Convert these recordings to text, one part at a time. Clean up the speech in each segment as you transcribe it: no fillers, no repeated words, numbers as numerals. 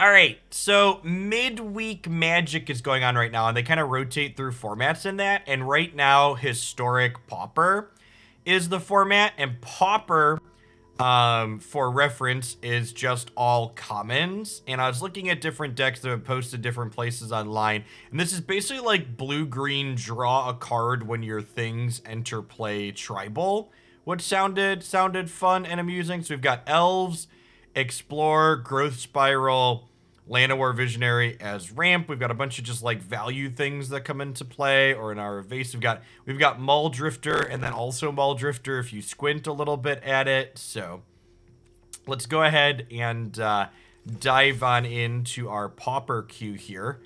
All right, so midweek Magic is going on right now, and they kind of rotate through formats in that. And right now, Historic Pauper is the format, and Pauper, for reference, is just all commons. And I was looking at different decks that have posted different places online, and this is basically like blue-green draw a card when your things enter play tribal, which sounded fun and amusing. So we've got Elves, Explore, Growth Spiral, Llanowar Visionary as ramp. We've got a bunch of just like value things that come into play, or in our vase we've got Mulldrifter, and then also Mulldrifter if you squint a little bit at it. So let's go ahead and dive on into our Pauper queue here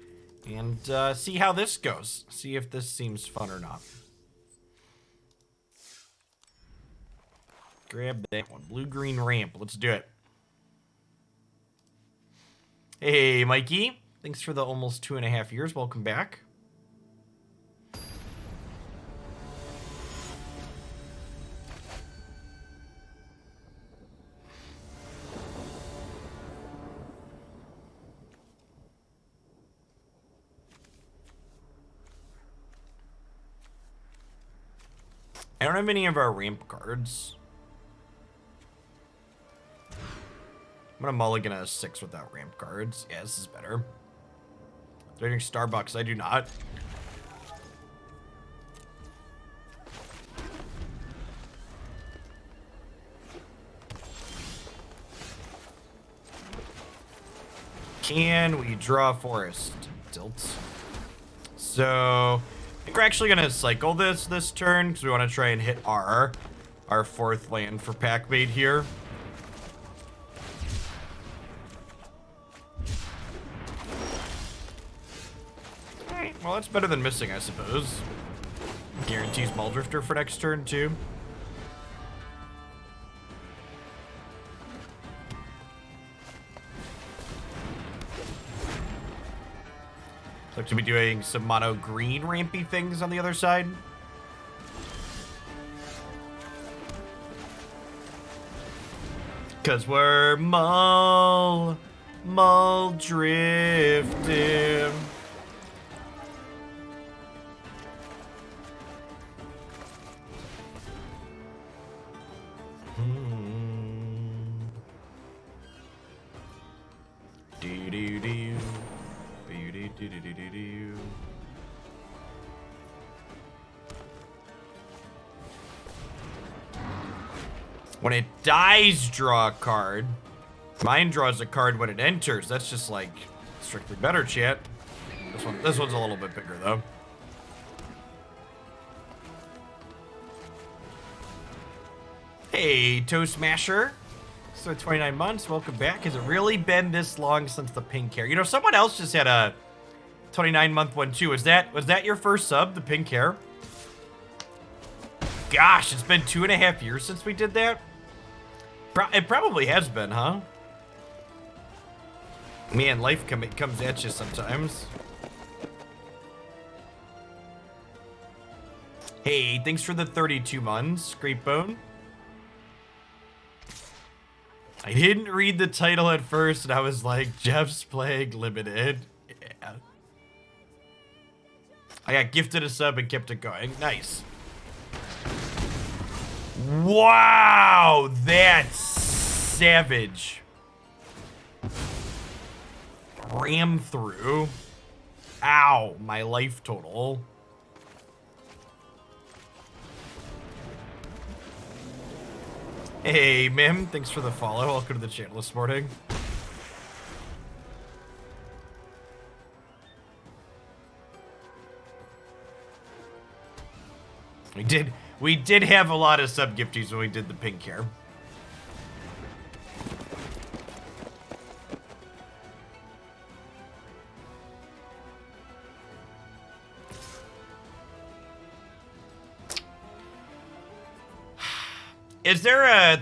and see how this goes. See if this seems fun or not. Grab that one. Blue-green ramp. Let's do it. Hey, Mikey. Thanks for the almost 2.5 years. Welcome back. I don't have any of our ramp cards. I'm gonna mulligan a 6 without ramp cards. Yeah, this is better. Do I drink Starbucks? I do not. Can we draw forest? Tilt. So I think we're actually gonna cycle this turn because we want to try and hit our 4th land for Packmate here. Well, that's better than missing, I suppose. Guarantees Mulldrifter for next turn, too. Looks to be doing some mono green rampy things on the other side. Cause we're Mulldrifting. When it dies, draw a card. Mine draws a card when it enters. That's just like strictly better, chat. This one's a little bit bigger though. Hey, Toe Smasher. So 29 months, welcome back. Has it really been this long since the pink hair? You know, someone else just had a 29-month one too. Was that your first sub, the pink hair? Gosh, it's been 2.5 years since we did that. It probably has been, huh? Man, life comes at you sometimes. Hey, thanks for the 32 months, Great Bone. I didn't read the title at first, and I was like, Jeff's Plague Limited. Yeah. I got gifted a sub and kept it going. Nice. Wow, that's savage. Ram through. Ow, my life total. Hey, Mim, thanks for the follow. Welcome to the channel this morning. We did have a lot of sub gifties when we did the pink hair.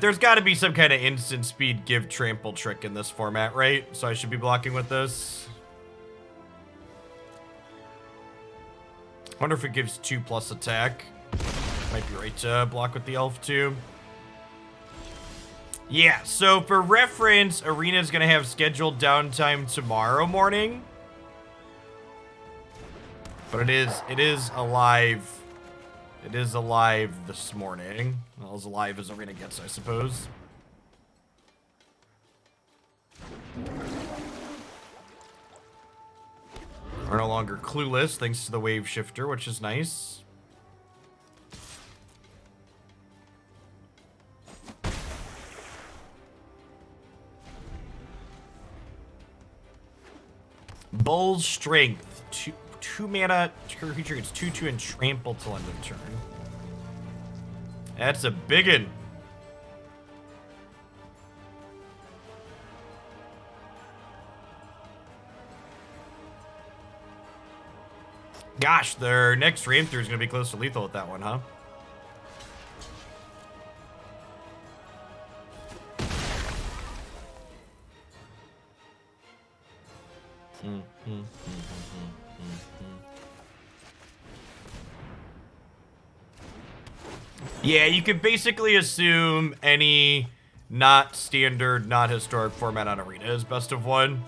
There's got to be some kind of instant speed give trample trick in this format, right? So I should be blocking with this. Wonder if it gives 2+ attack. Might be right to block with the elf too. Yeah, so for reference, Arena's gonna have scheduled downtime tomorrow morning. But it is alive. It is alive this morning. Well, as alive as Arena gets, I suppose. We're no longer clueless thanks to the Wavesifter, which is nice. Bull's Strength. Two mana, creature gets 2/2 and trample till end of turn. That's a biggin'. Gosh, their next ram through is gonna be close to lethal with that one, huh? Yeah, you could basically assume any not standard, not historic format on Arena is best of one.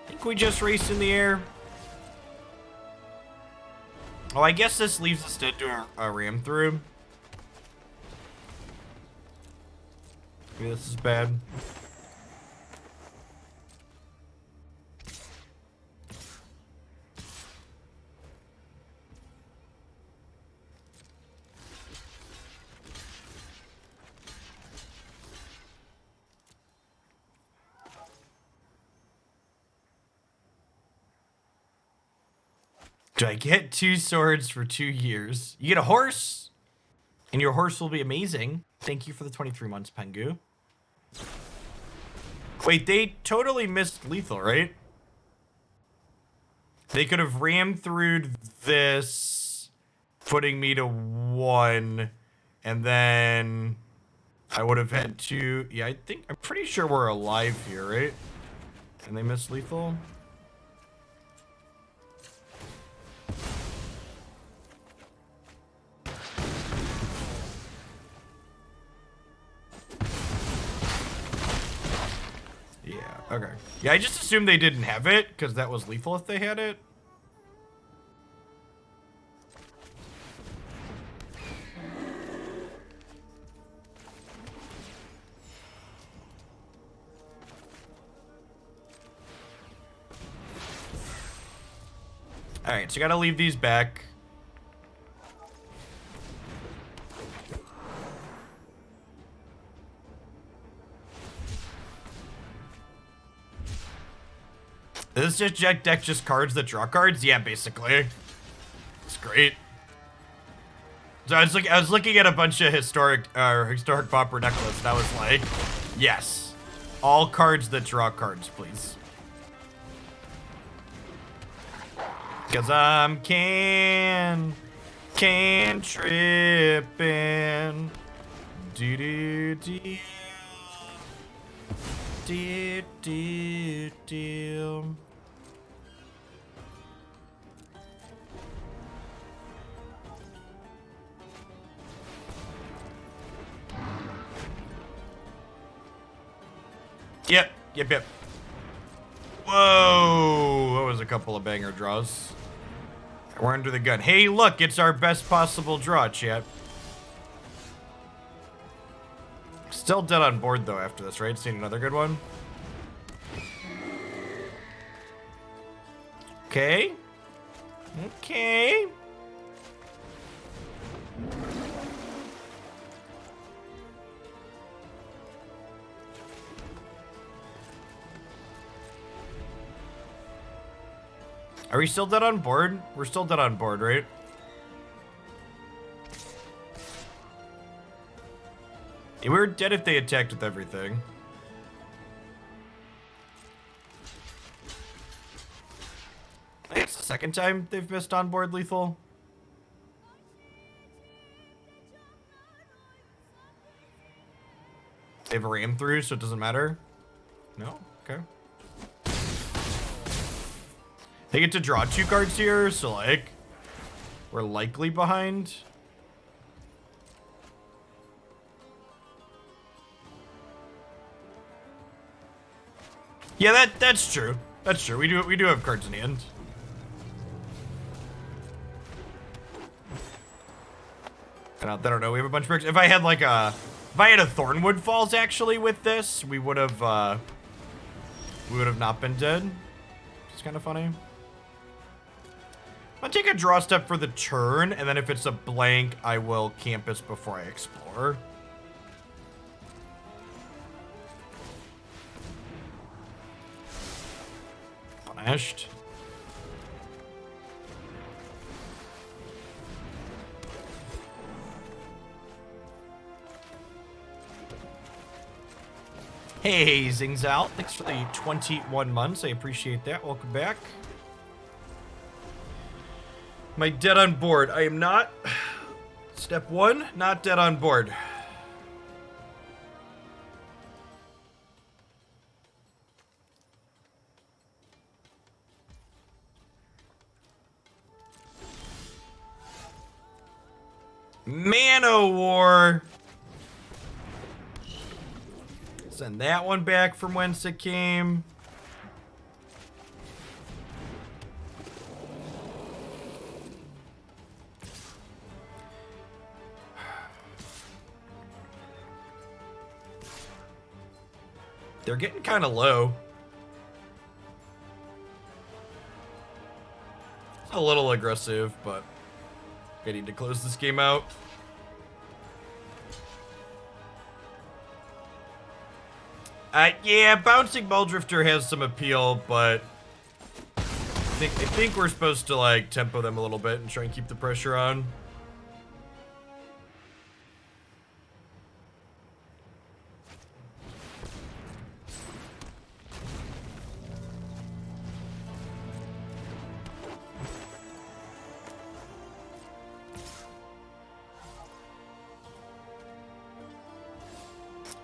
I think we just raced in the air. Oh, I guess this leaves us to do a ram through. Maybe this is bad. Do I get 2 swords for 2 years? You get a horse, and your horse will be amazing. Thank you for the 23 months, Pengu. Wait, they totally missed lethal, right? They could have rammed through this, putting me to 1, and then I would have had 2. Yeah, I'm pretty sure we're alive here, right? And they missed lethal. Yeah, okay. Yeah, I just assumed they didn't have it, because that was lethal if they had it. Alright, so you gotta leave these back. Is this deck just cards that draw cards? Yeah, basically. It's great. So I was looking at a bunch of historic Pauper deck lists, and I was like, yes. All cards that draw cards, please. Cause I'm cantripping. Do do do. Do do do. Yep. Whoa, that was a couple of banger draws. We're under the gun. Hey, look, it's our best possible draw, chat. Still dead on board, though, after this, right? Seen another good one. Okay. Are we still dead on board? We're still dead on board, right? Yeah, we were dead if they attacked with everything. I think it's the second time they've missed on board lethal. They have a ram through, so it doesn't matter. No? Okay. They get to draw 2 cards here, so like, we're likely behind. Yeah, that's true. That's true. We do have cards in hand. I don't know. We have a bunch of bricks. If I had like a Thornwood Falls actually with this, we would have not been dead. It's kind of funny. I'll take a draw step for the turn, and then if it's a blank, I will campus before I explore. Punished. Hey, Zings out. Thanks for the 21 months. I appreciate that. Welcome back. Am I dead on board? I am not. Step 1, not dead on board. Man-o-war. Send that one back from whence it came. They're getting kind of low. It's a little aggressive, but I need to close this game out. Yeah, bouncing Mulldrifter has some appeal, but I think we're supposed to like tempo them a little bit and try and keep the pressure on.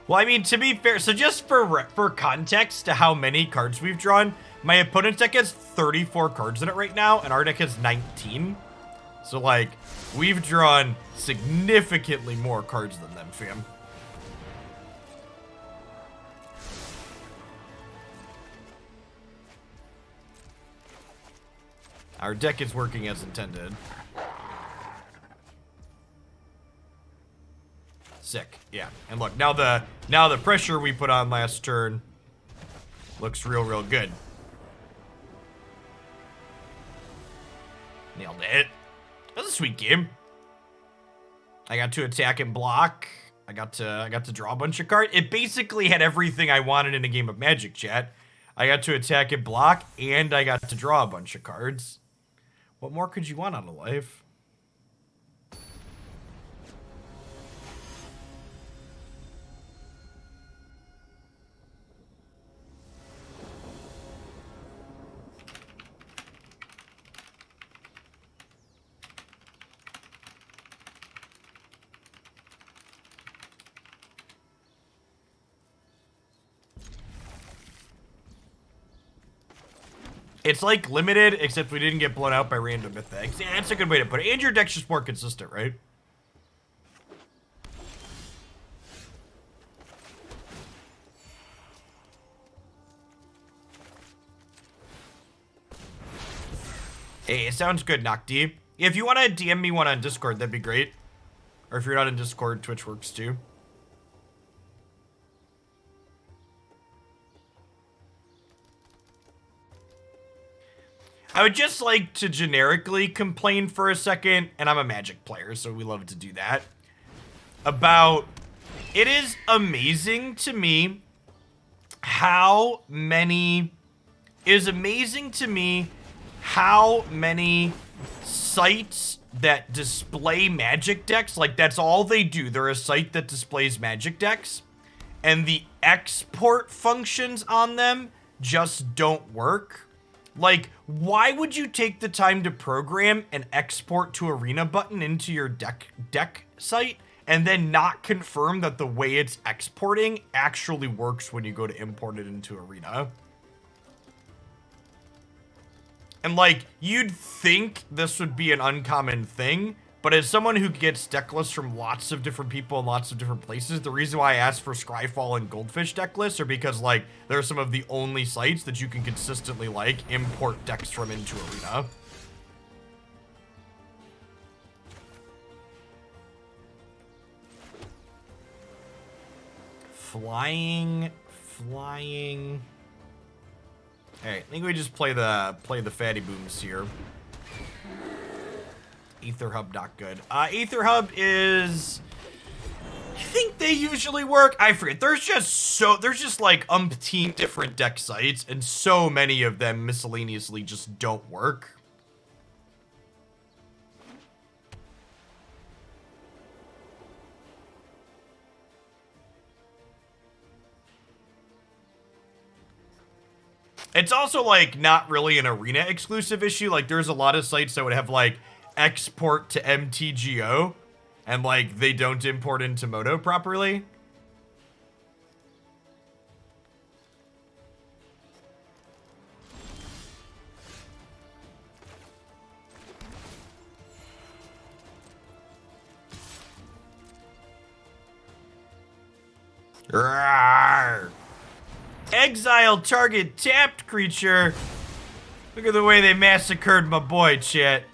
Well, I mean, to be fair, so just for context to how many cards we've drawn, my opponent's deck has 34 cards in it right now, and our deck has 19. So, like, we've drawn significantly more cards than them, fam. Our deck is working as intended. Sick, yeah. And look, now the pressure we put on last turn looks real good. Nailed it. That was a sweet game. I got to attack and block. I got to draw a bunch of cards. It basically had everything I wanted in a game of Magic, chat. I got to attack and block, and I got to draw a bunch of cards. What more could you want out of life? It's like limited, except we didn't get blown out by random mythics. Yeah, that's a good way to put it. And your deck's just more consistent, right? Hey, it sounds good, Nocti. If you want to DM me one on Discord, that'd be great. Or if you're not in Discord, Twitch works too. I would just like to generically complain for a second, and I'm a Magic player, so we love to do that, about it is amazing to me how many sites that display Magic decks, like that's all they do. They're a site that displays Magic decks, and the export functions on them just don't work. Like, why would you take the time to program an export to arena button into your deck site and then not confirm that the way it's exporting actually works when you go to import it into Arena. And like, you'd think this would be an uncommon thing, but as someone who gets deck lists from lots of different people in lots of different places, the reason why I asked for Scryfall and Goldfish deck lists are because, like, they're some of the only sites that you can consistently, like, import decks from into Arena. Flying. Alright, I think we just play the fatty booms here. Aether Hub, not good. Aether Hub is... I think they usually work. I forget. There's just like umpteen different deck sites, and so many of them miscellaneously just don't work. It's also, like, not really an Arena exclusive issue. Like, there's a lot of sites that would have, like, export to MTGO, and, like, they don't import into Moto properly. Rawr. Exile target tapped creature. Look at the way they massacred my boy, chat.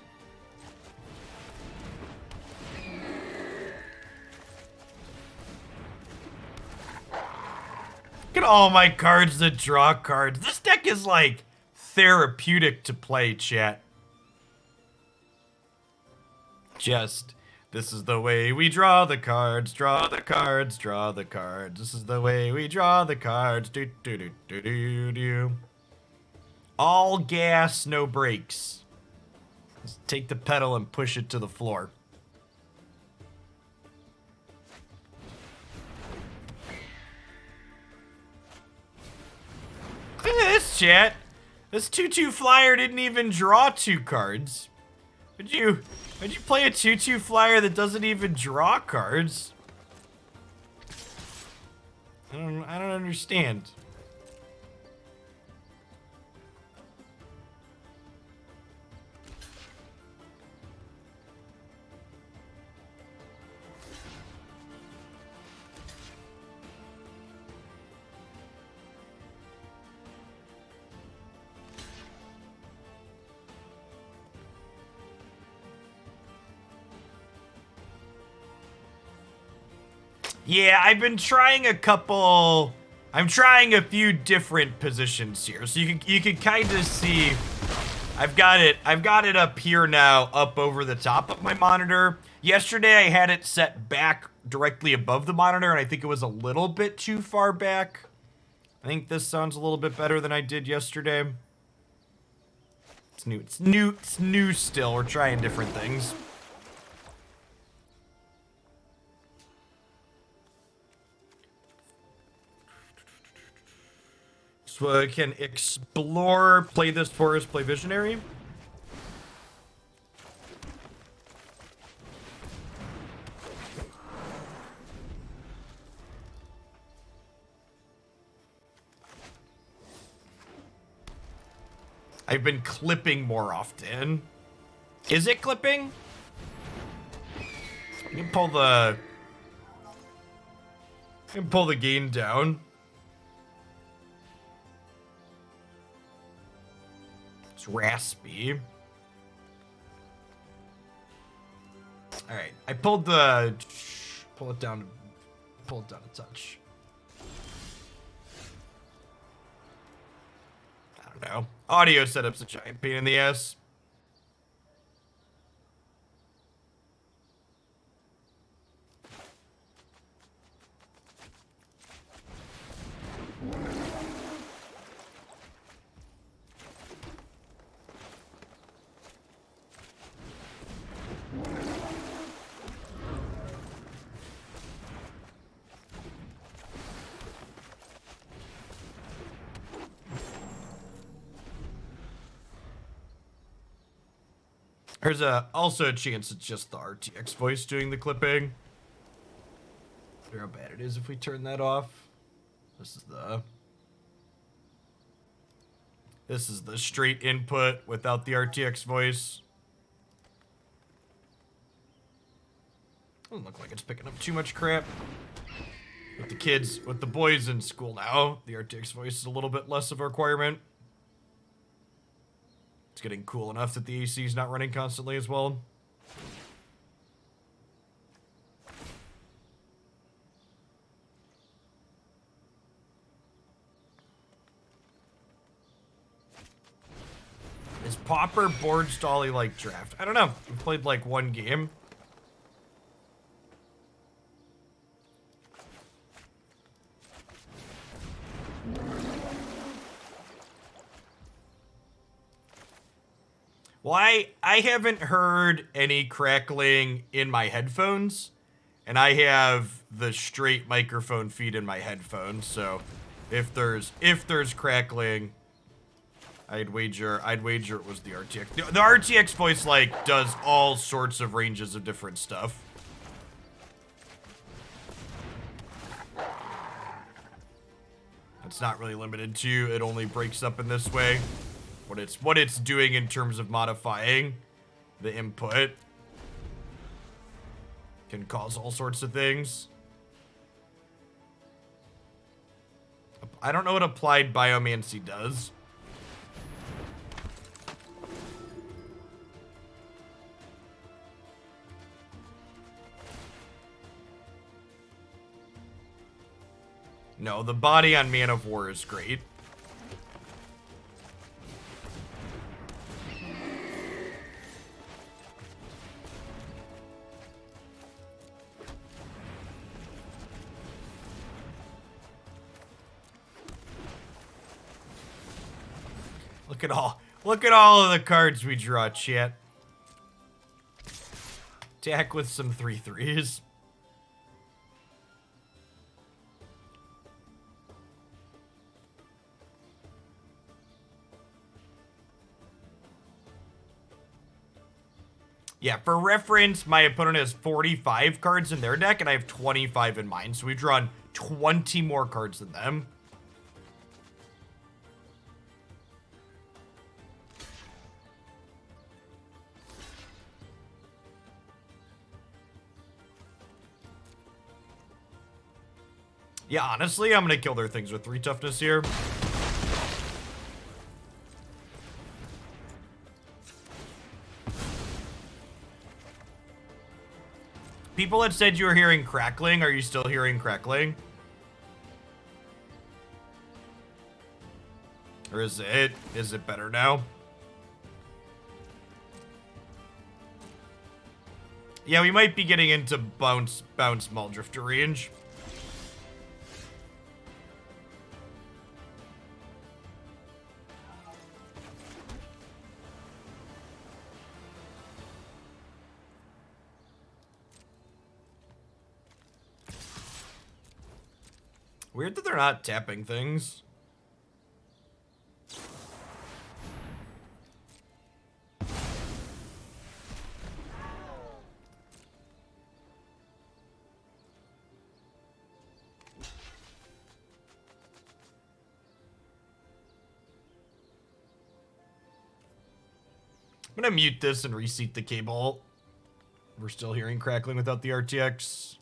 Look at all my cards that draw cards. This deck is like therapeutic to play, chat. Just, this is the way we draw the cards, draw the cards, draw the cards. This is the way we draw the cards. Do do do do do do. All gas, no brakes. Just take the pedal and push it to the floor. Look at this, chat. This 2/2 flyer didn't even draw 2 cards. Would you play a 2/2 flyer that doesn't even draw cards? I don't understand. Yeah, I've been trying I'm trying a few different positions here. So you can kind of see I've got it up here now, up over the top of my monitor. Yesterday I had it set back directly above the monitor, and I think it was a little bit too far back. I think this sounds a little bit better than I did yesterday. It's new still. We're trying different things. So I can explore, play this forest, play Visionary. I've been clipping more often. Is it clipping? You can pull the gain down. It's raspy. All right, I pulled the pull it down a touch. I don't know. Audio setup's a giant pain in the ass. There's also a chance it's just the RTX voice doing the clipping. wonder how bad it is if we turn that off. This is the straight input without the RTX voice. Doesn't look like it's picking up too much crap. With the kids, with the boys in school now, the RTX voice is a little bit less of a requirement. It's getting cool enough that the AC is not running constantly as well. Is Pauper board stally like draft? I don't know. We've played like one game. Well, I haven't heard any crackling in my headphones, and I have the straight microphone feed in my headphones, so if there's crackling, I'd wager it was the RTX. The RTX voice, like, does all sorts of ranges of different stuff. It's not really limited to, it only breaks up in this way. What it's doing in terms of modifying the input can cause all sorts of things. I don't know what applied biomancy does. No, the body on Man of War is great. Look at all of the cards we draw, chat. Attack with some 3/3s. Yeah, for reference, my opponent has 45 cards in their deck, and I have 25 in mine, so we've drawn 20 more cards than them. Yeah, honestly, I'm gonna kill their things with 3 toughness here. People had said you were hearing crackling. Are you still hearing crackling? Or is it better now? Yeah, we might be getting into bounce Mulldrifter range. Weird that they're not tapping things. I'm gonna mute this and reseat the cable. We're still hearing crackling without the RTX.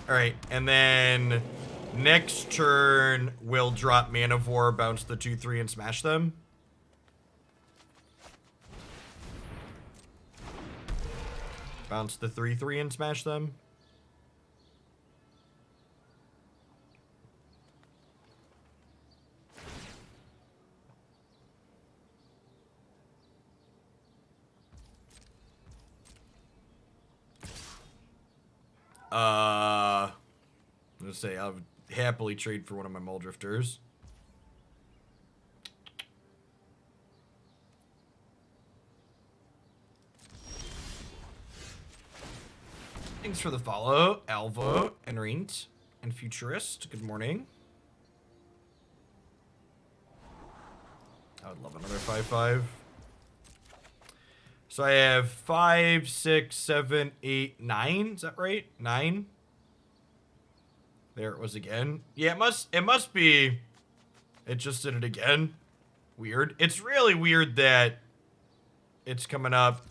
Alright, and then next turn, we'll drop Man of War, bounce the 2/3, and smash them. Bounce the 3/3 and smash them. I'm gonna say I would happily trade for one of my Mulldrifters. Thanks for the follow, Alvo, and Rint, and Futurist. Good morning. I would love another 5/5. So I have 5, 6, 7, 8, 9. Is that right? 9. There it was again. Yeah, it must be. It just did it again. Weird. It's really weird that it's coming up.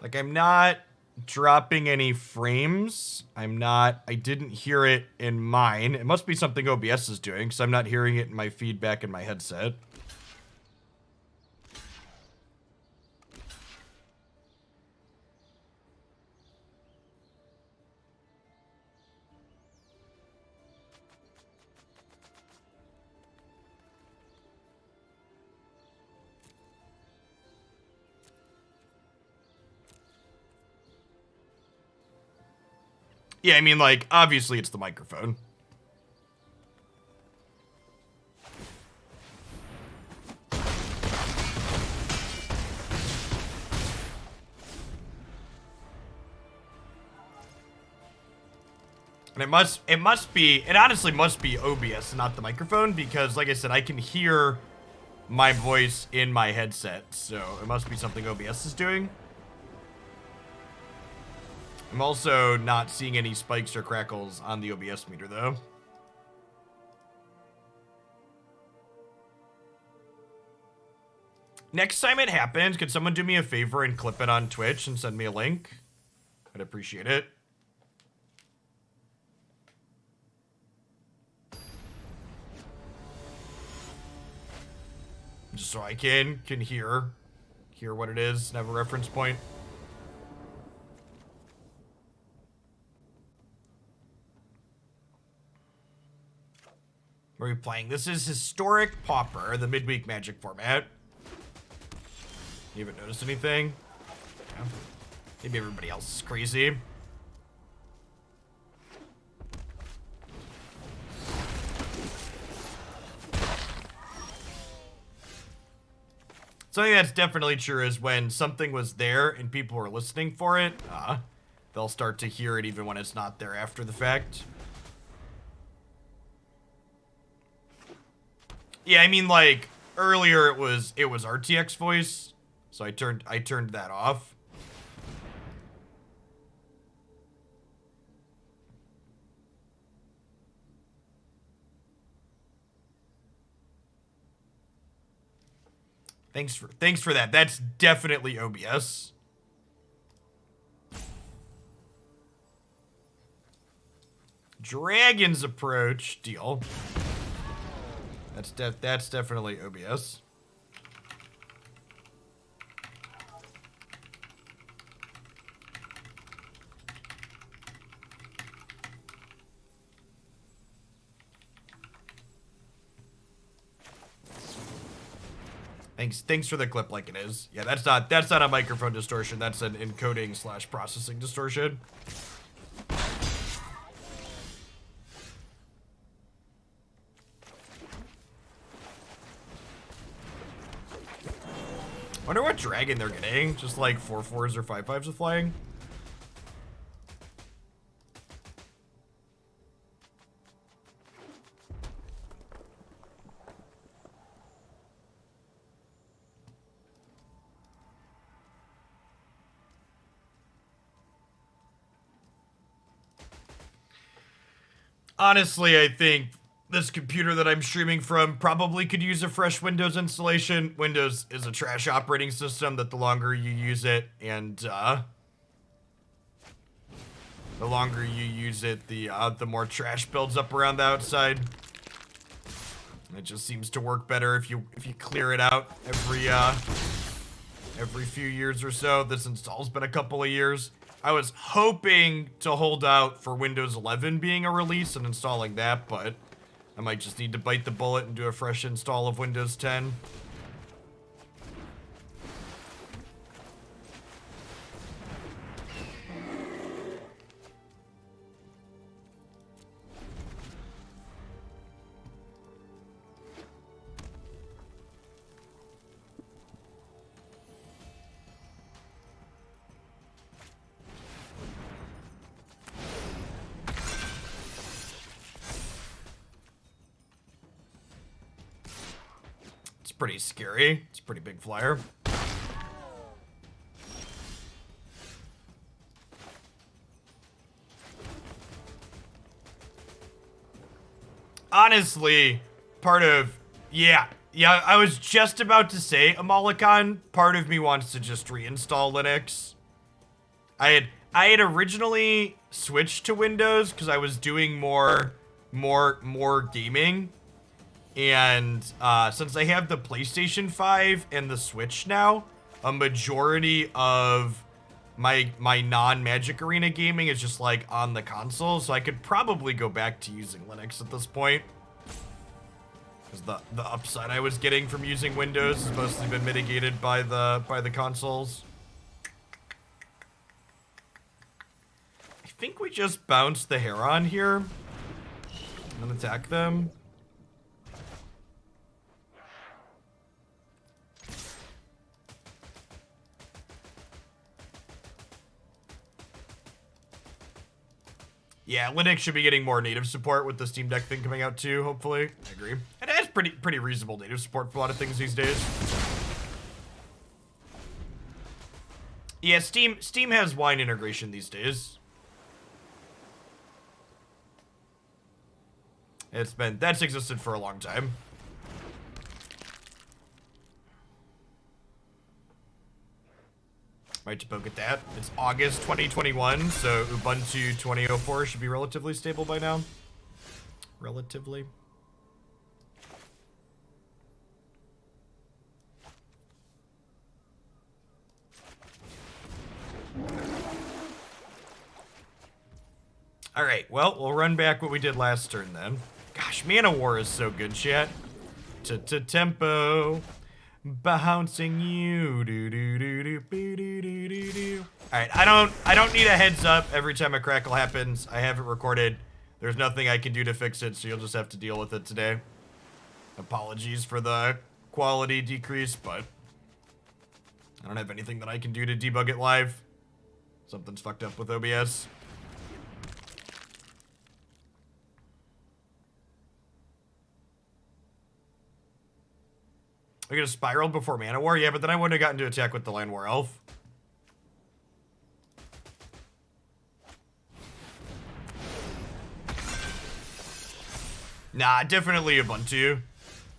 Like, I'm not dropping any frames. I didn't hear it in mine. It must be something OBS is doing, because I'm not hearing it in my feedback in my headset. Yeah, I mean, like, obviously it's the microphone. And it honestly must be OBS, not the microphone, because, like I said, I can hear my voice in my headset, so it must be something OBS is doing. I'm also not seeing any spikes or crackles on the OBS meter, though. Next time it happens, could someone do me a favor and clip it on Twitch and send me a link? I'd appreciate it. Just so I can hear what it is and have a reference point. What are we playing? This is Historic Pauper, the midweek Magic format. You haven't noticed anything? Yeah. Maybe everybody else is crazy. Something that's definitely true is when something was there and people were listening for it, they'll start to hear it even when it's not there after the fact. Yeah, I mean, like, earlier it was RTX voice, so I turned that off. Thanks for that. That's definitely OBS. Dragon's Approach, deal. That's definitely OBS. Thanks for the clip like it is. Yeah, that's not a microphone distortion, that's an encoding / processing distortion. Wonder what dragon they're getting. Just like 4/4s or 5/5s with flying. Honestly, I think this computer that I'm streaming from probably could use a fresh Windows installation. Windows is a trash operating system that the longer you use it and the longer you use it, the more trash builds up around the outside. It just seems to work better if you clear it out every few years or so. This install's been a couple of years. I was hoping to hold out for Windows 11 being a release and installing that, but I might just need to bite the bullet and do a fresh install of Windows 10. Pretty scary. It's a pretty big flyer. Honestly, part of... Yeah, I was just about to say, Amalicon, part of me wants to just reinstall Linux. I had originally switched to Windows because I was doing more gaming. And since I have the PlayStation 5 and the Switch now, a majority of my non-Magic Arena gaming is just like on the console, so I could probably go back to using Linux at this point. Because the upside I was getting from using Windows has mostly been mitigated by the consoles. I think we just bounced the Heron here and attack them. Yeah, Linux should be getting more native support with the Steam Deck thing coming out too, hopefully. I agree. And it has pretty reasonable native support for a lot of things these days. Yeah, Steam has wine integration these days. That's existed for a long time. Might to poke at that. It's August 2021, so Ubuntu 2004 should be relatively stable by now. Relatively. Alright, well, we'll run back what we did last turn then. Gosh, Llanowar is so good, chat. Tempo. Bouncing you, do do do do do do do do do. All right, I don't need a heads up every time a crackle happens. I have it recorded. There's nothing I can do to fix it, so you'll just have to deal with it today. Apologies for the quality decrease, but I don't have anything that I can do to debug it live. Something's fucked up with OBS. I could have spiraled before Llanowar, yeah, but then I wouldn't have gotten to attack with the Llanowar Elf. Nah, definitely Ubuntu.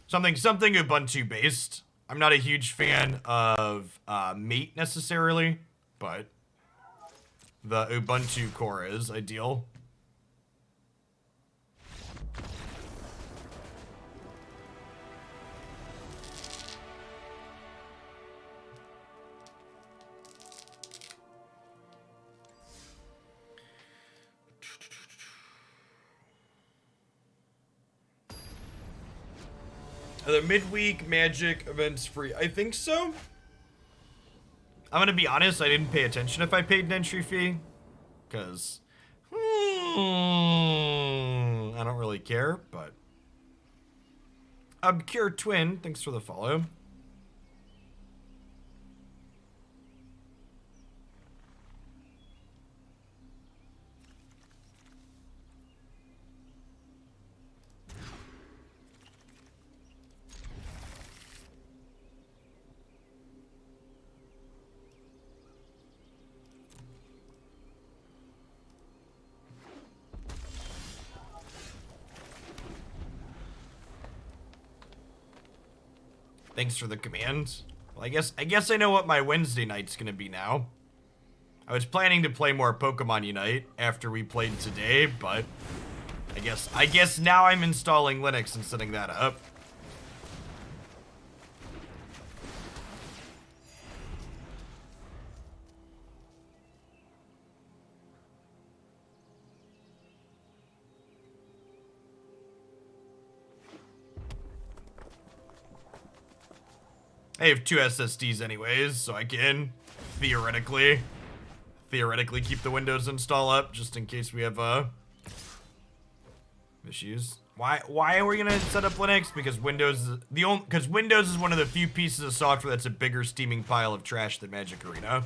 Something Ubuntu based. I'm not a huge fan of Mate necessarily, but the Ubuntu core is ideal. Are the midweek Magic events free? I think so. I'm gonna be honest, I didn't pay attention if I paid an entry fee. Because I don't really care, but Obscure Twin, thanks for the follow. Thanks for the command. Well, I guess I know what my Wednesday night's gonna be now. I was planning to play more Pokemon Unite after we played today, but I guess now I'm installing Linux and setting that up. I have 2 SSDs anyways, so I can theoretically keep the Windows install up just in case we have issues. Why are we gonna set up Linux? Because Windows is one of the few pieces of software that's a bigger steaming pile of trash than Magic Arena.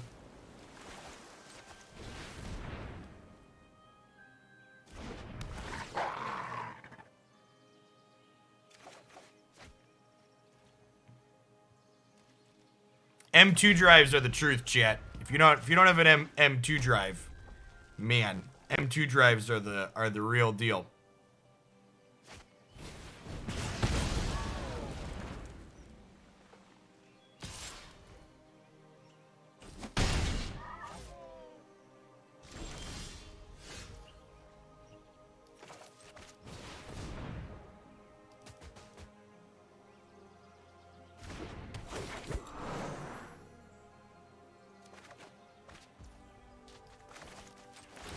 M2 drives are the truth, chat. If you don't have an M2 drive, man, M2 drives are the real deal.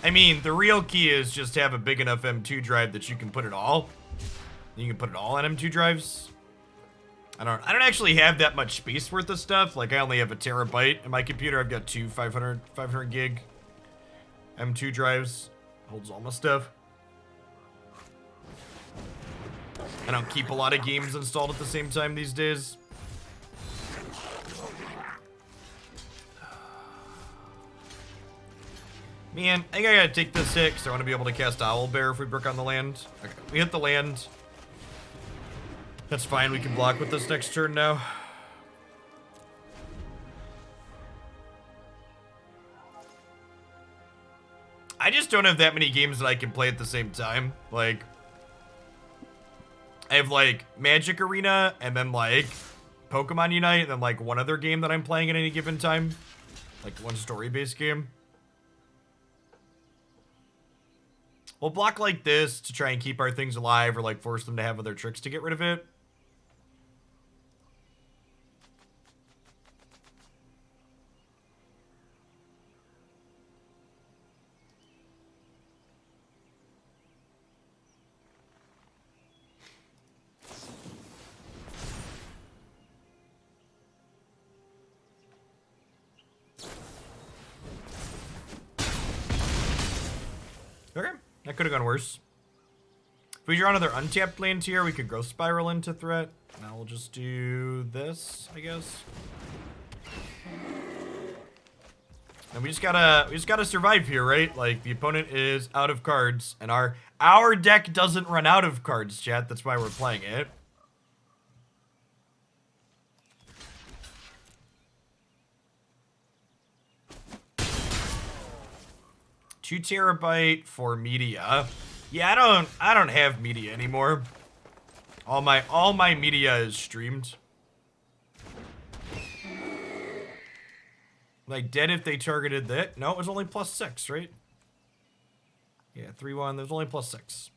I mean, the real key is just to have a big enough M2 drive that you can put it all. You can put it all on M2 drives. I don't actually have that much space worth of stuff. Like, I only have a terabyte in my computer. I've got 2 500 gig M2 drives. Holds all my stuff. I don't keep a lot of games installed at the same time these days. Man, I think I gotta take this hit because I want to be able to cast Owlbear if we brick on the land. Okay, we hit the land. That's fine, we can block with this next turn now. I just don't have that many games that I can play at the same time. Like, I have like Magic Arena and then like Pokemon Unite and then like one other game that I'm playing at any given time. Like one story-based game. We'll block like this to try and keep our things alive or like force them to have other tricks to get rid of it. Okay. That could have gone worse. If we draw another untapped land here, we could Growth Spiral into threat. Now we'll just do this, I guess. And we just gotta survive here, right? Like, the opponent is out of cards, and our deck doesn't run out of cards, chat. That's why we're playing it. Two terabyte for media. Yeah, I don't have media anymore. All my media is streamed. Like, dead if they targeted that. No, it was only +6, right? Yeah, 3-1. There's only +6.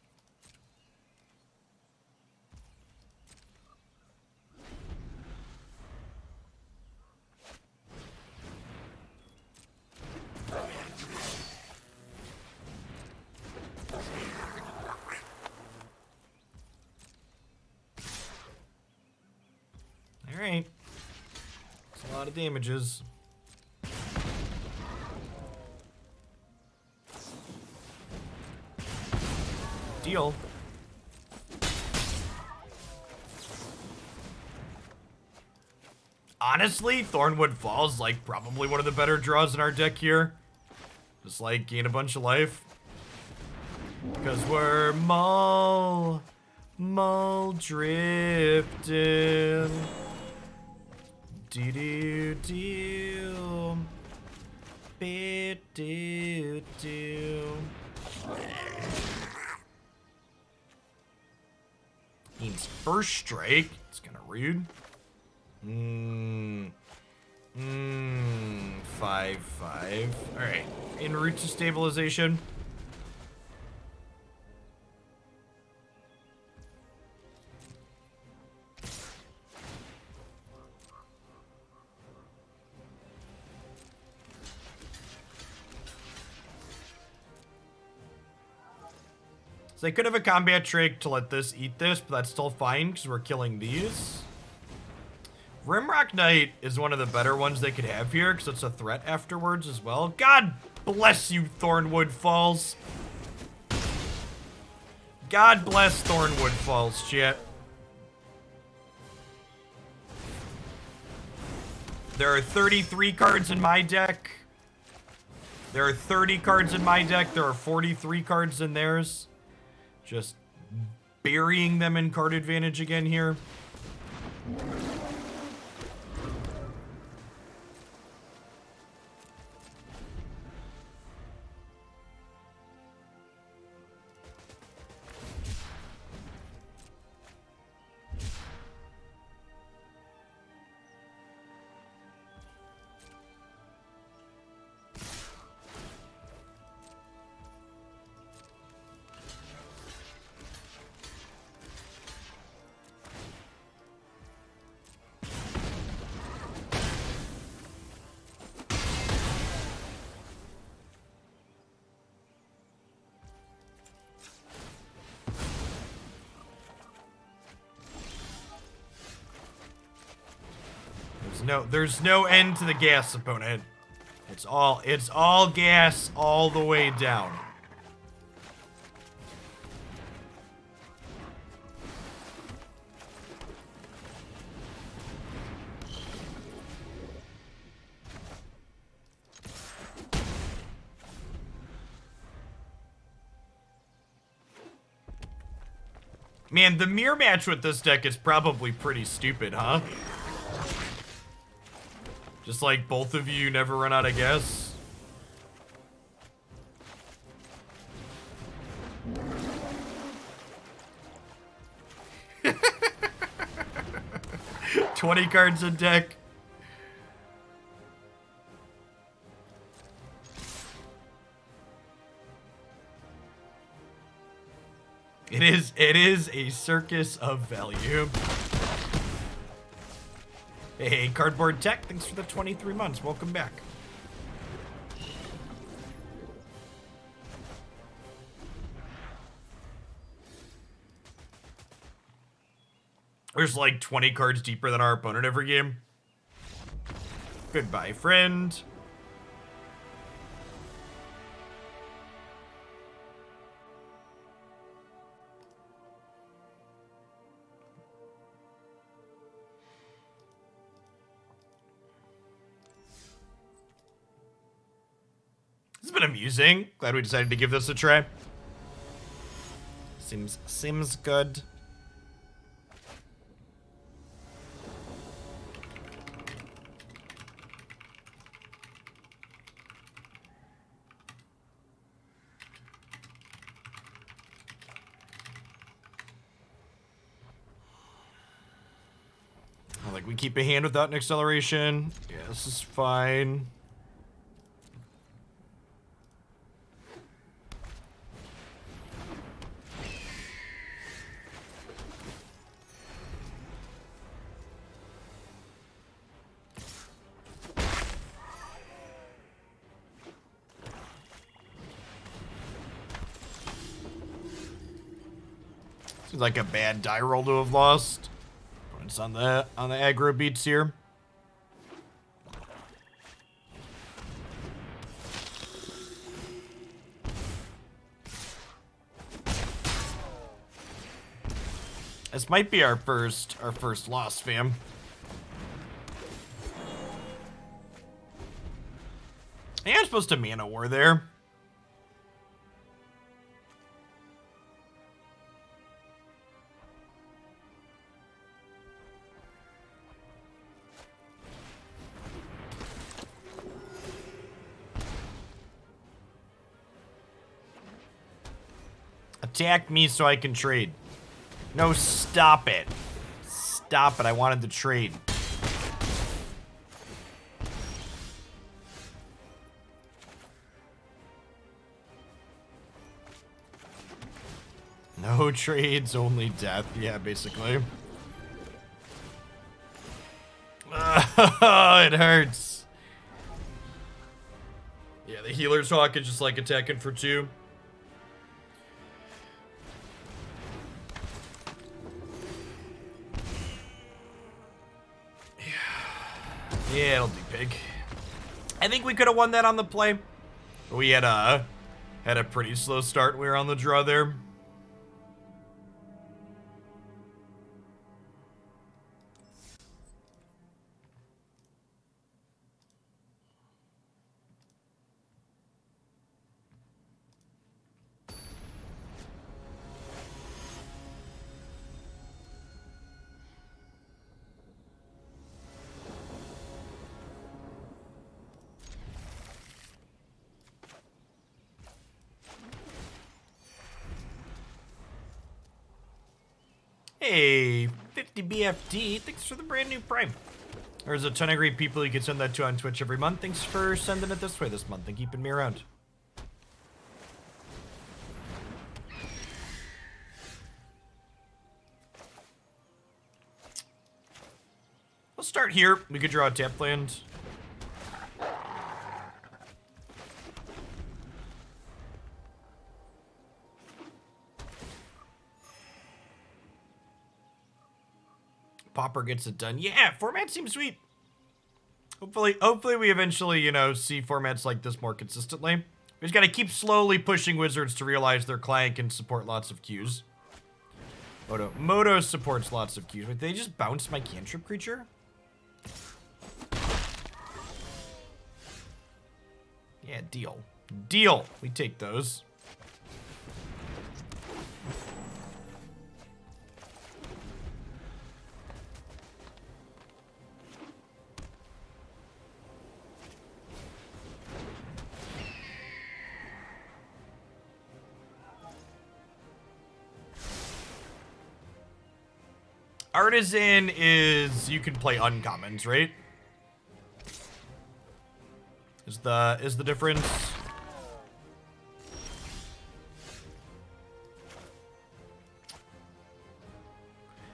Alright. That's a lot of damages. Deal. Honestly, Thornwood Falls is like probably one of the better draws in our deck here. Just like gain a bunch of life. Because we're Mulldrifting. Do-do-do. Be-do-do. Means first strike. It's kind of rude. 5/5. Alright. En route to stabilization. So they could have a combat trick to let this eat this, but that's still fine because we're killing these. Rimrock Knight is one of the better ones they could have here because it's a threat afterwards as well. God bless you, Thornwood Falls. God bless Thornwood Falls, chat. There are 33 cards in my deck. There are 30 cards in my deck. There are 43 cards in theirs. Just burying them in card advantage again here. There's no end to the gas, opponent. It's all gas all the way down. Man, the mirror match with this deck is probably pretty stupid, huh? Just like both of you never run out of gas. $20 cards in deck. It is a circus of value. Hey, Cardboard Tech, thanks for the 23 months. Welcome back. There's like 20 cards deeper than our opponent every game. Goodbye, friend. It's been amusing. Glad we decided to give this a try. Seems good. Like, we keep a hand without an acceleration. Yeah, this is fine. Seems like a bad die roll to have lost. It's on the aggro beats here. This might be our first loss, fam. Yeah, I'm supposed to mana war there. Attack me so I can trade. No, stop it. Stop it, I wanted to trade. No trades, only death. Yeah, basically. It hurts. Yeah, the healer's hawk is just like attacking for 2. Yeah, it'll do pig. I think we could have won that on the play. We had a pretty slow start. We were on the draw there. Hey, 50 BFD, thanks for the brand new Prime. There's a ton of great people you can send that to on Twitch every month. Thanks for sending it this way this month and keeping me around. We'll start here. We could draw a tap land. Pauper gets it done. Yeah, format seems sweet. Hopefully we eventually, you know, see formats like this more consistently. We just gotta keep slowly pushing Wizards to realize their client can support lots of queues. Moto supports lots of queues. Wait, they just bounced my cantrip creature? Yeah, deal. Deal. We take those. Artisan is you can play uncommons, right? Is the difference?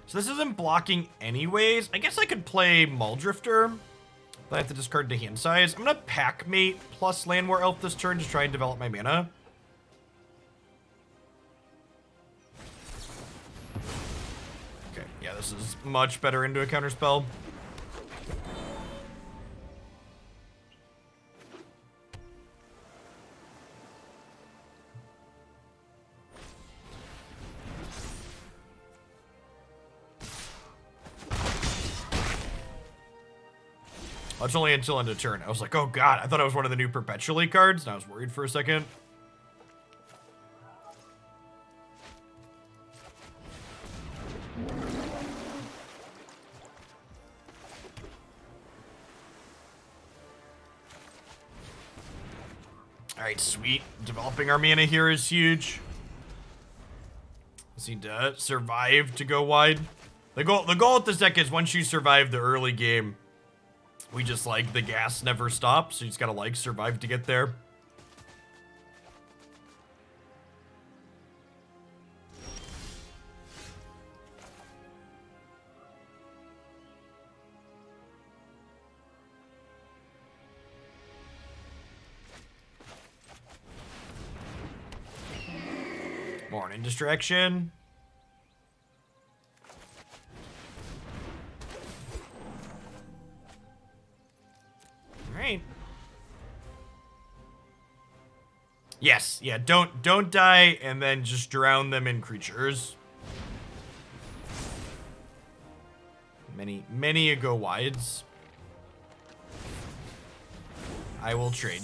So this isn't blocking anyways. I guess I could play Mulldrifter, but I have to discard to hand size. I'm gonna Packmate plus Llanowar Elf this turn to try and develop my mana. Okay, yeah, this is much better into a counterspell. Oh, it's only until end of turn. I was like, oh god, I thought it was one of the new Perpetually cards, and I was worried for a second. Alright, sweet. Developing our mana here is huge. Just need to survive to go wide. The goal with this deck is once you survive the early game, we just, like, the gas never stops, so you just gotta, like, survive to get there. Morning distraction. Right. Yes, yeah, don't die and then just drown them in creatures. Many a go wides. I will trade.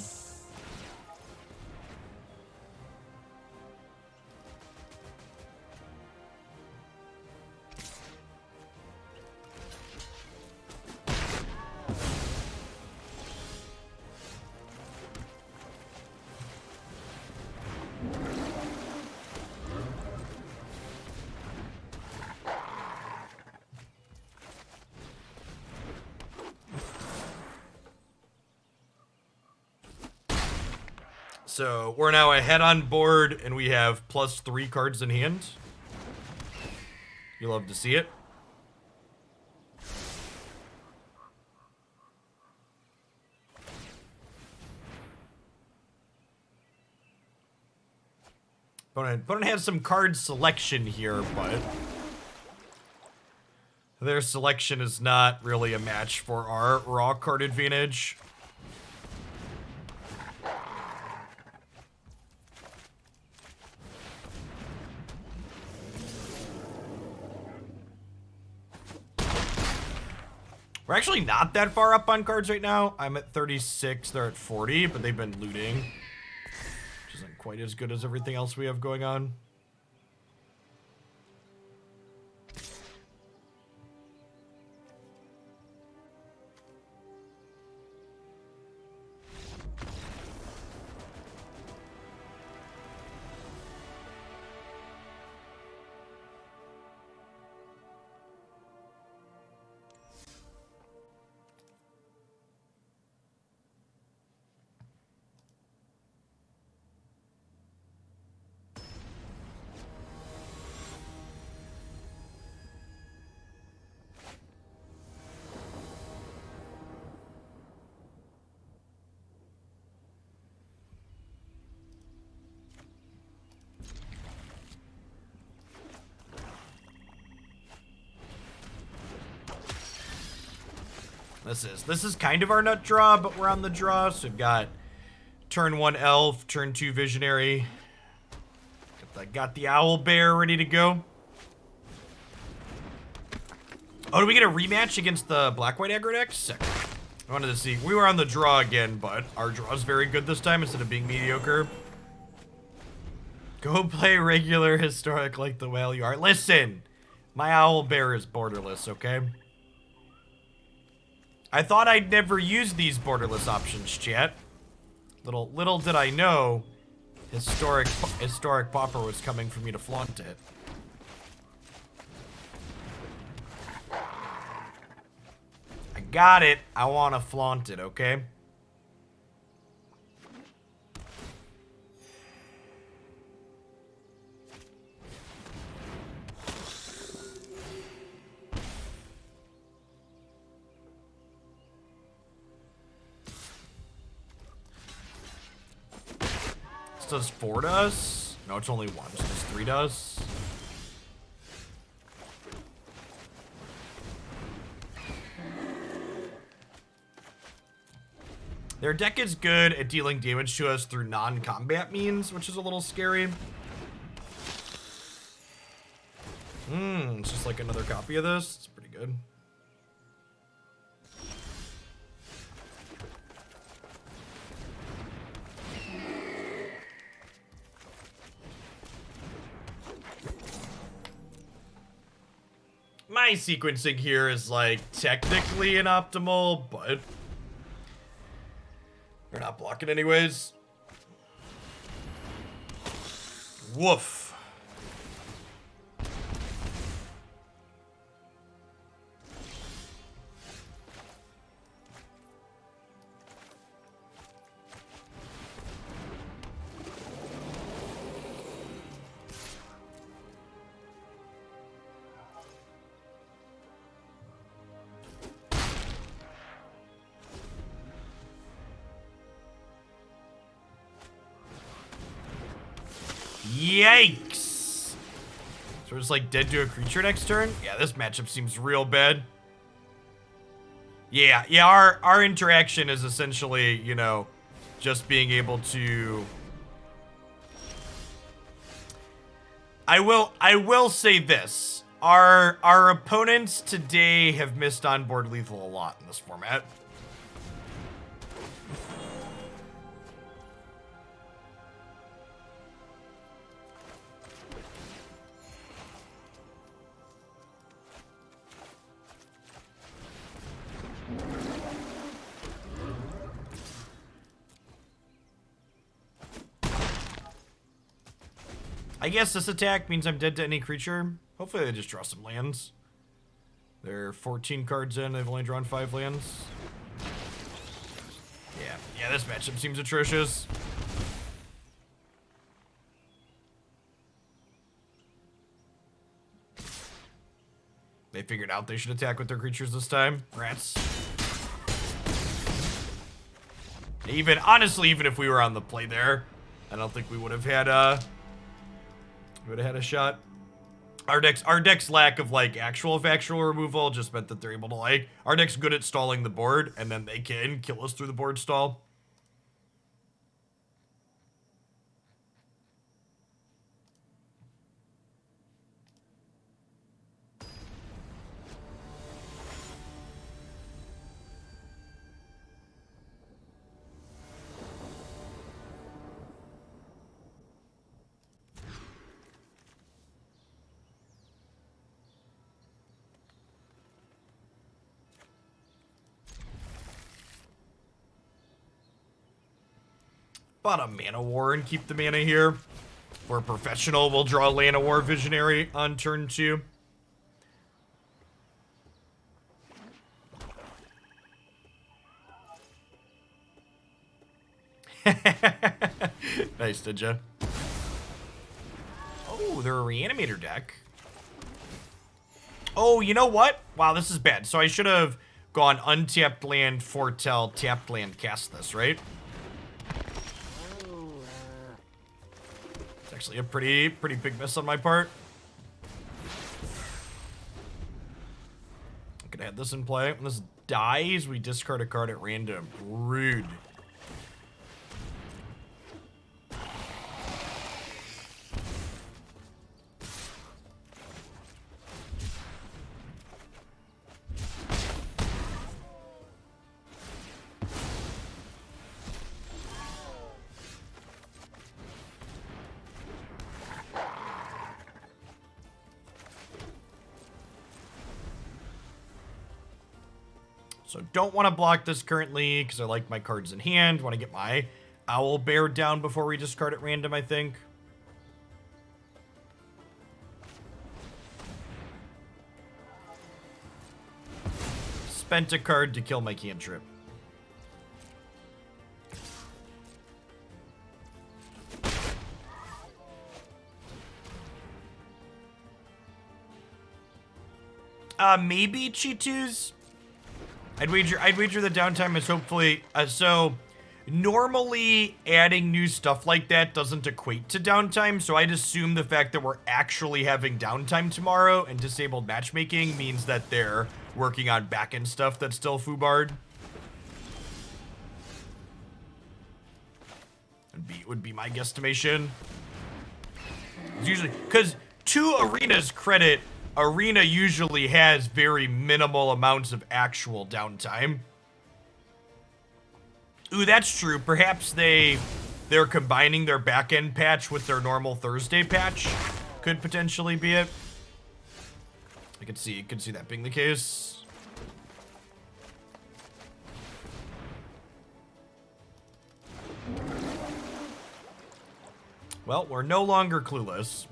So we're now ahead on board, and we have +3 cards in hand. You love to see it. Opponent has some card selection here, but Their selection is not really a match for our raw card advantage. We're actually not that far up on cards right now. I'm at 36, they're at 40, but they've been looting, which isn't quite as good as everything else we have going on. This is kind of our nut draw, but we're on the draw. So we've got turn 1 Elf, turn 2 Visionary. Got the Owlbear ready to go. Oh, do we get a rematch against the Black-White aggro deck? Sick. I wanted to see. We were on the draw again, but our draw's very good this time instead of being mediocre. Go play regular historic like the whale you are. Listen, my Owlbear is borderless, okay? I thought I'd never use these borderless options, chat. Little did I know, historic Pauper was coming for me to flaunt it. I got it. I want to flaunt it, okay? Does 4 does? No, it's only 1, so does 3 does? Their deck is good at dealing damage to us through non-combat means, which is a little scary. It's just like another copy of this. It's pretty good. My sequencing here is like technically inoptimal, but they're not blocking anyways. Woof. Yikes! So we're just like dead to a creature next turn? Yeah, this matchup seems real bad. Yeah, our interaction is essentially, you know, just being able to... I will say this. Our opponents today have missed on board lethal a lot in this format. I guess this attack means I'm dead to any creature. Hopefully they just draw some lands. They're 14 cards in, they've only drawn 5 lands. Yeah, this matchup seems atrocious. They figured out they should attack with their creatures this time. Rats. Honestly, even if we were on the play there, I don't think we would have had a shot. Our deck's lack of like actual factual removal just meant that they're able to like our deck's good at stalling the board, and then they can kill us through the board stall. Bought a mana war and keep the mana here. For a professional, we'll draw Llanowar Visionary on turn 2. Nice, did ya? Oh, they're a reanimator deck. Oh, you know what? Wow, this is bad. So I should have gone untapped land, foretell, tapped land, cast this, right? It's actually a pretty big miss on my part. I could have had this in play. When this dies, we discard a card at random. Rude. So don't want to block this currently because I like my cards in hand. Want to get my Owlbear down before we discard at random, I think. Spent a card to kill my cantrip. Maybe Cheetos. I'd wager the downtime is hopefully, so normally adding new stuff like that doesn't equate to downtime, so I'd assume the fact that we're actually having downtime tomorrow and disabled matchmaking means that they're working on back-end stuff that's still foobarred. Would be my guesstimation. It's usually, because to Arena's credit, Arena usually has very minimal amounts of actual downtime. Ooh, that's true. Perhaps they're combining their back-end patch with their normal Thursday patch. Could potentially be it. I could see that being the case. Well, we're no longer clueless.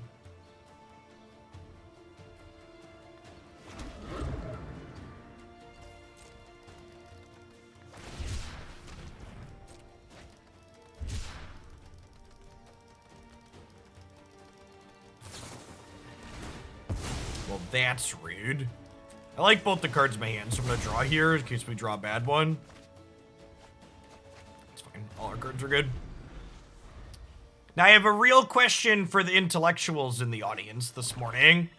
Well, that's rude. I like both the cards in my hand, so I'm gonna draw here in case we draw a bad one. It's fine. All our cards are good. Now, I have a real question for the intellectuals in the audience this morning.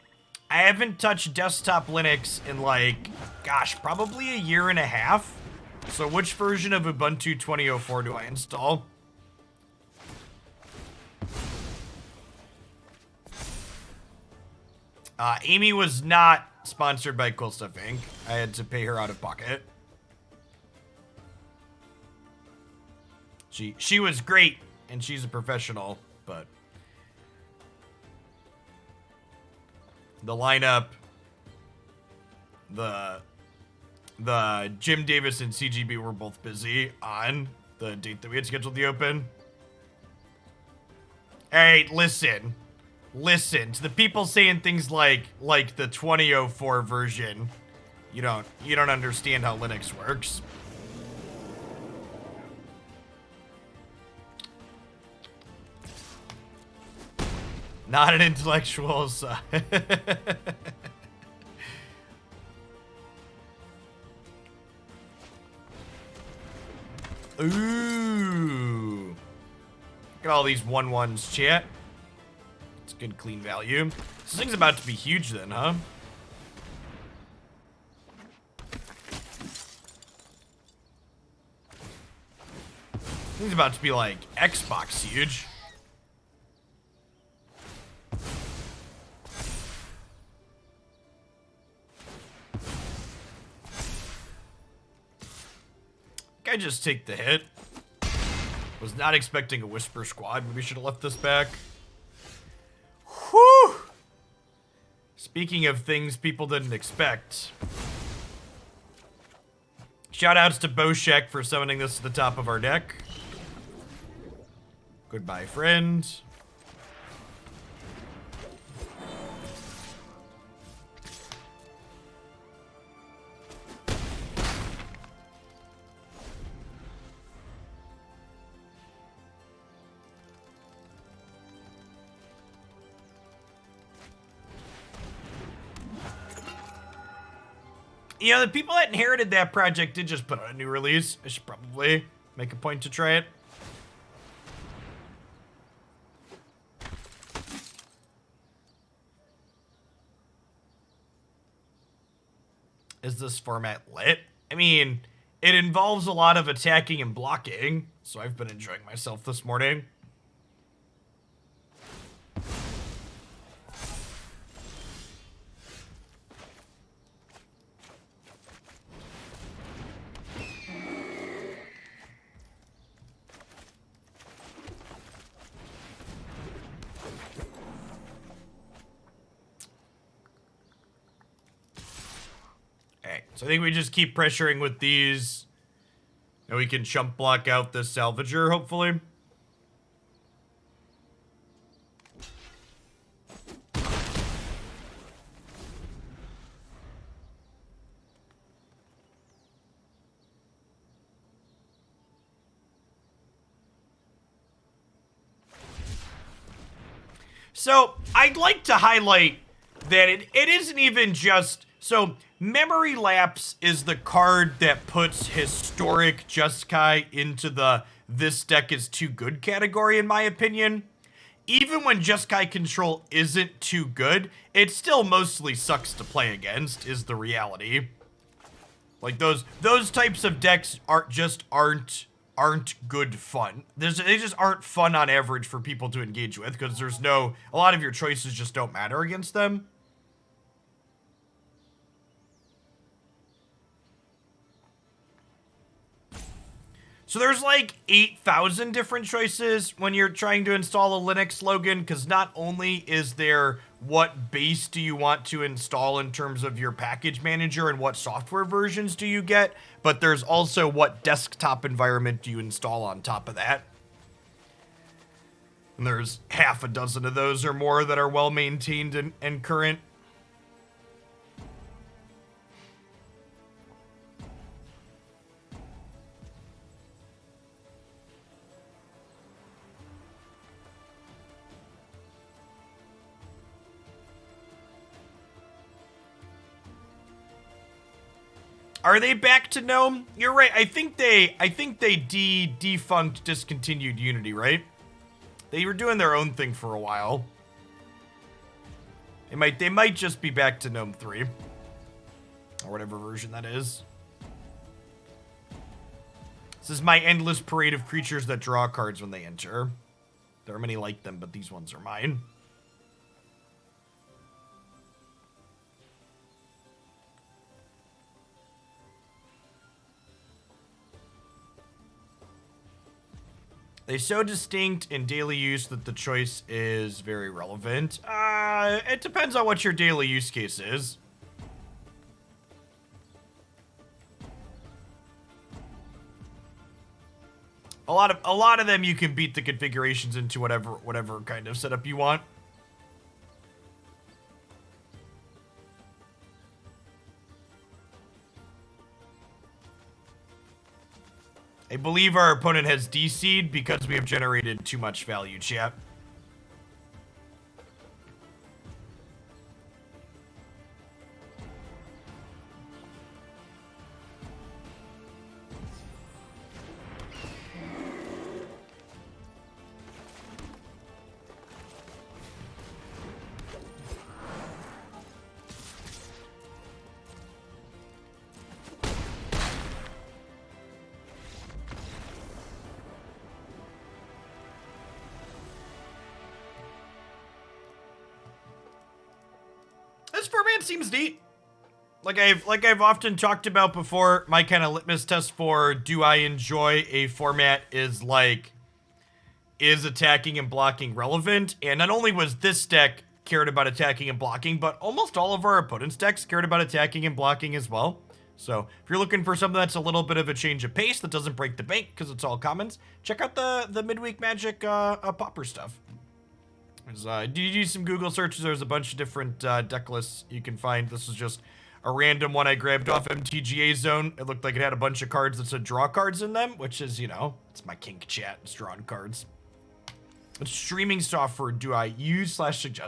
I haven't touched desktop Linux in like, gosh, probably a year and a half. So which version of Ubuntu 2004 do I install? Amy was not sponsored by Cool Stuff Inc. I had to pay her out of pocket. She was great, and she's a professional, but the lineup, the Jim Davis and CGB were both busy on the date that we had scheduled the open. Hey, listen to the people saying things like the 2004 version. You don't understand how Linux works. Not an intellectual, so. Ooh. Look at all these 1/1s, chat. It's good clean value. This thing's about to be huge then, huh? This thing's about to be like Xbox huge. I just take the hit. Was not expecting a Whisper Squad. Maybe should have left this back. Whew! Speaking of things people didn't expect. Shoutouts to Boshek for summoning this to the top of our deck. Goodbye, friend. You know, the people that inherited that project did just put out a new release. I should probably make a point to try it. Is this format lit? I mean, it involves a lot of attacking and blocking, so I've been enjoying myself this morning. So I think we just keep pressuring with these, and we can chump block out the Salvager, hopefully. So I'd like to highlight that it isn't even just... So, Memory Lapse is the card that puts historic Jeskai into the this deck is too good category, in my opinion. Even when Jeskai control isn't too good, it still mostly sucks to play against, is the reality. Like, those types of decks aren't good fun. They just aren't fun on average for people to engage with, because a lot of your choices just don't matter against them. So there's like 8,000 different choices when you're trying to install a Linux slogan, because not only is there what base do you want to install in terms of your package manager and what software versions do you get, but there's also what desktop environment do you install on top of that. And there's half a dozen of those or more that are well maintained and current. Are they back to GNOME? You're right. I think they defunct discontinued Unity, right? They were doing their own thing for a while. They might just be back to GNOME 3. Or whatever version that is. This is my endless parade of creatures that draw cards when they enter. There are many like them, but these ones are mine. They're so distinct in daily use that the choice is very relevant. It depends on what your daily use case is. A lot of them you can beat the configurations into whatever kind of setup you want. I believe our opponent has DC'd because we have generated too much value, chat. format seems neat. Like I've often talked about before, my kind of litmus test for do I enjoy a format is like, is attacking and blocking relevant? And not only was this deck cared about attacking and blocking, but almost all of our opponents' decks cared about attacking and blocking as well. So if you're looking for something that's a little bit of a change of pace that doesn't break the bank because it's all commons, check out the midweek Magic Pauper stuff. Do you do some Google searches? There's a bunch of different deck lists you can find. This is just a random one I grabbed off MTGA Zone. It looked like it had a bunch of cards that said draw cards in them, which is, you know, it's my kink chat. It's drawing cards. What streaming software do I use/suggest?